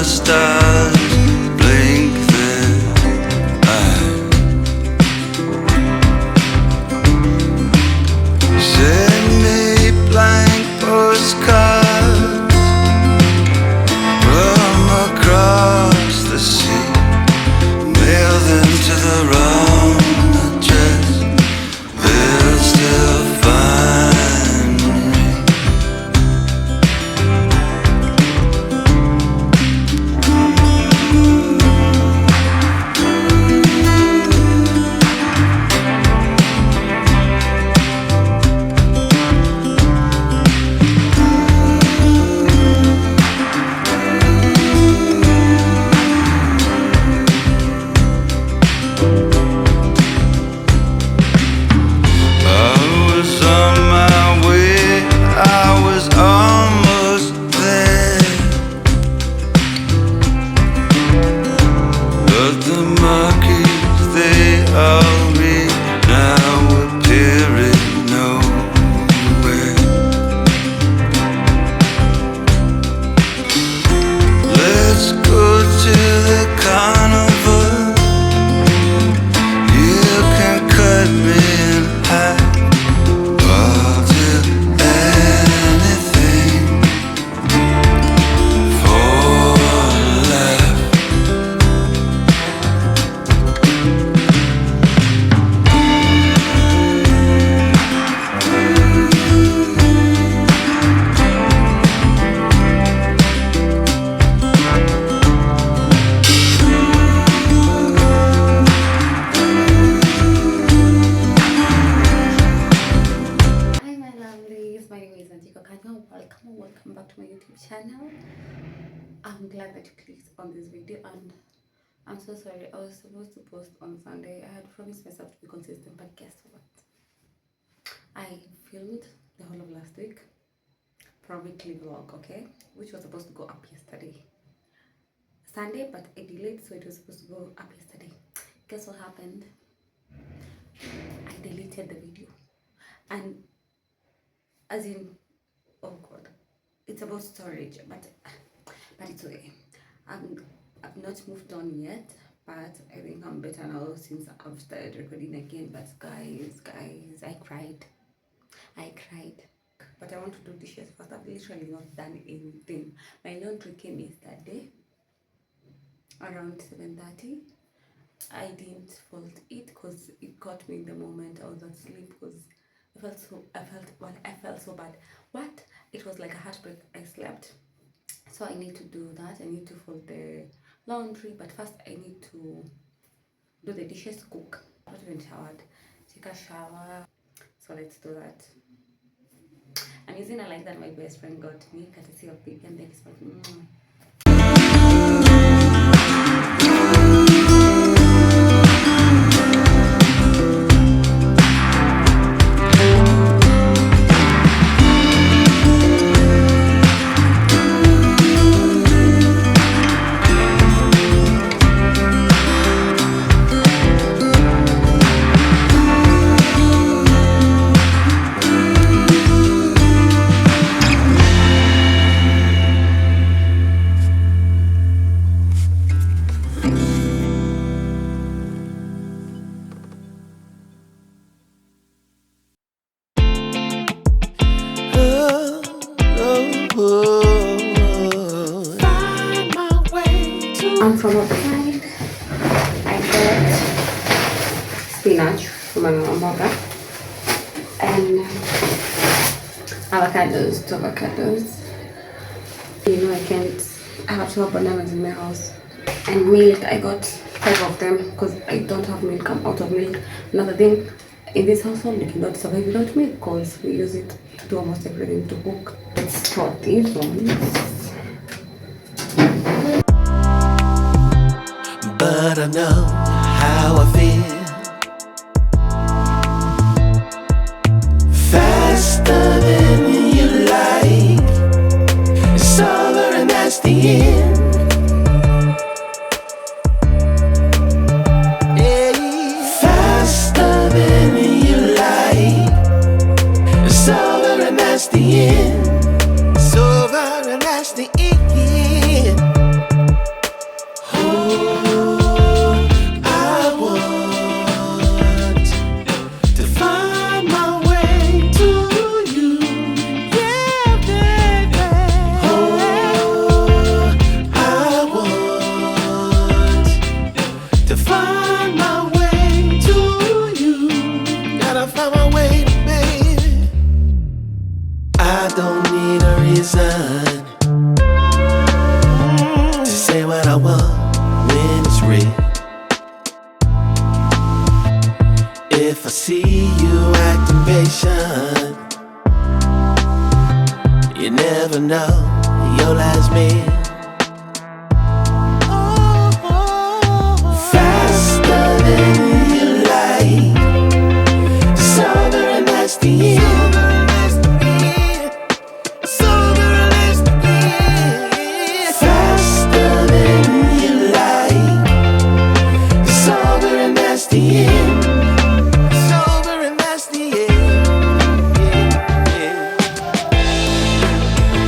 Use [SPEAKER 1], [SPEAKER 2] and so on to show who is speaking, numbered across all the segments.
[SPEAKER 1] stars blink their eyes. Send me blank postcards from across the sea. Mail them to the wrong address. They'll still find me.
[SPEAKER 2] Welcome back to my YouTube channel. I'm glad that you clicked on this video, and I'm so sorry. I was supposed to post on Sunday. I had promised myself to be consistent, but guess what? I filmed the whole of last week for a weekly vlog, okay, which was supposed to go up yesterday Sunday, but I delayed, so it was supposed to go up yesterday. Guess what happened? I deleted the video, and as in, oh god, it's about storage, but it's okay. I've not moved on yet, but I think I'm better now since I've started recording again. But guys, I cried, but I want to do dishes first. I've literally not done anything. My laundry came yesterday around 7:30. I didn't fold it because it caught me in the moment I was asleep, because I felt so bad. What? It was like a heartbreak. I slept. So I need to do that. I need to fold the laundry, but first I need to do the dishes, cook. I'm not even showered. Take a shower. So let's do that. I'm using a light that my best friend got me, courtesy of Baby, and then it's like, I'm from outside. I got spinach from my mother and avocados. You know, I have 2 bananas in my house, and milk. I got 5 of them because I don't have milk. I'm out of milk. Another thing, in this household you cannot survive without milk because we use it to do almost everything, to cook. Let's try these ones.
[SPEAKER 3] But I know how I feel. Faster than you like. It's over and that's the end. Faster than you like. It's over and that's the end. It's over and that's the end. I don't need a reason to say what I want when it's real. If I see you acting patient, you never know your last meal. Faster than you like, sober and that's the end. Faster than you like, sober and that's the end. Sober and that's the end.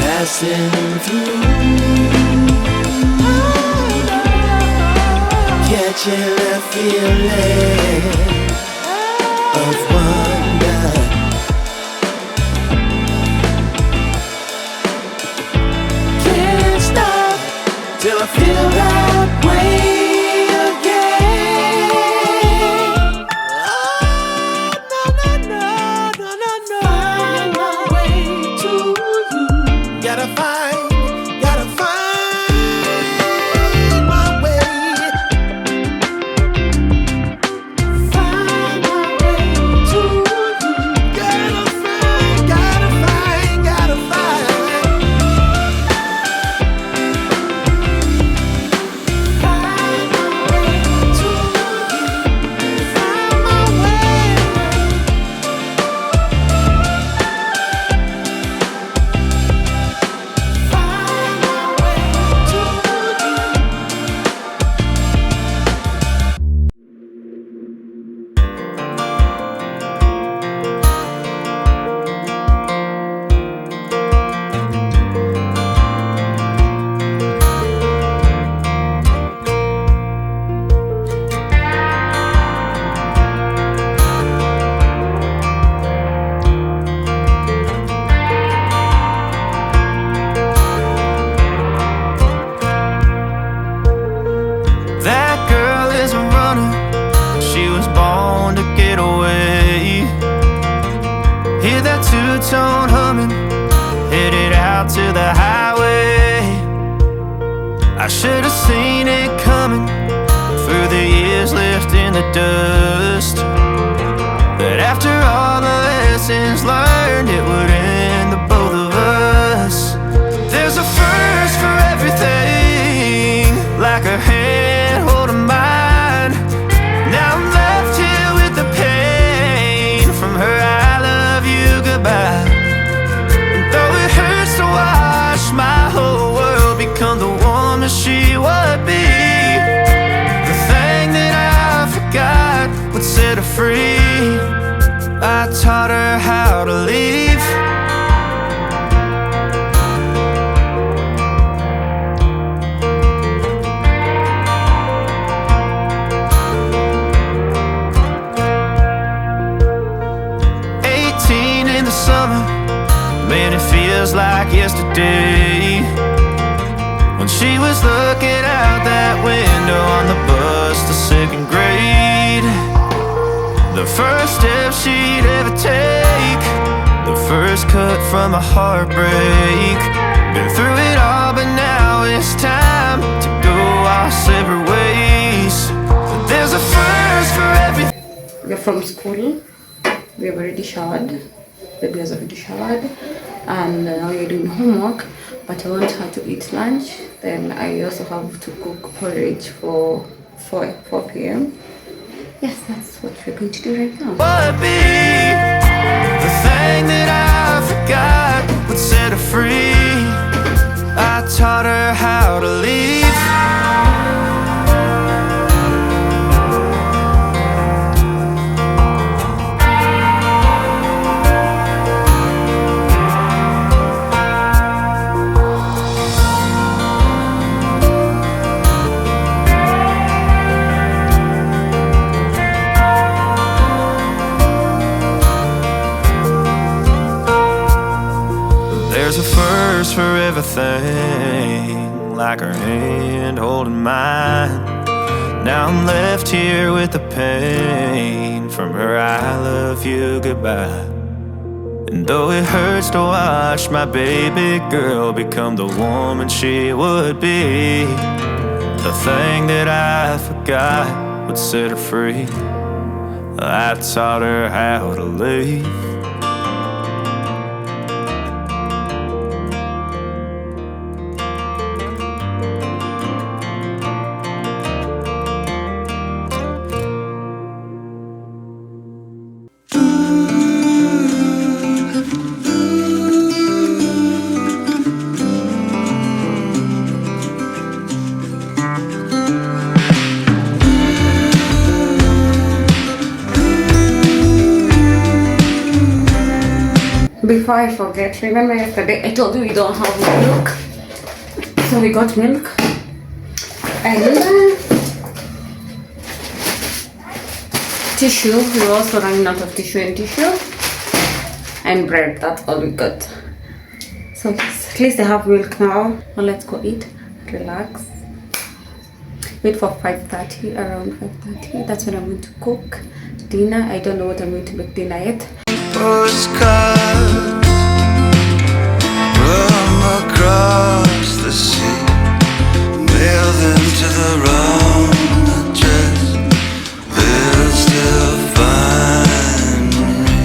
[SPEAKER 3] Passing through, catching that feeling of wonder. Can't stop till I feel that way again. Oh, no. Find my way to you. Gotta find my way. Find my way to you. Gotta find. Find my way to you. Find my way. Find my way to you.
[SPEAKER 4] That girl is a runner, she was born to get away. Hear that two-tone humming, headed out to the highway. I should have seen it coming through the years left in the dust. But after all the lessons learned, it would end the both of us. There's a first for everything, like her hand holding mine. Now I'm left here with the pain from her I love you goodbye. And though it hurts to watch my whole world become the woman she would be, the thing that I forgot would set her free. I taught her how to leave. Summer, man, it feels like yesterday when she was looking out that window on the bus to second grade. The first step she'd ever take, the first cut from a heartbreak. Been through it all, but now it's time to go our separate ways. There's a first for everything.
[SPEAKER 2] We're from school. We have already showered. Baby has already showered, and now you're doing homework. But I want her to eat lunch. Then I also have to cook porridge for 4 p.m. Yes, that's what we're going to do right now.
[SPEAKER 4] Would be the thing that I forgot would set her free. I taught her how to leave. There's a first for everything, like her hand holding mine. Now I'm left here with the pain from her I love you goodbye. And though it hurts to watch my baby girl become the woman she would be, the thing that I forgot would set her free. I taught her how to leave.
[SPEAKER 2] Before I forget, remember yesterday I told you we don't have milk, so we got milk and tissue. We were also running out of tissue and and bread. That's all we got. So at least I have milk now. Now let's go eat, relax, wait for 5:30, around 5:30. That's when I'm going to cook dinner. I don't know what I'm going to make dinner yet.
[SPEAKER 1] Postcards from across the sea, mail them to the wrong address. They'll still find me.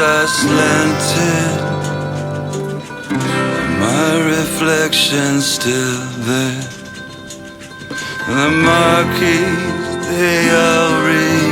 [SPEAKER 1] Are slanted, my reflection's still there. The marquees, they all read.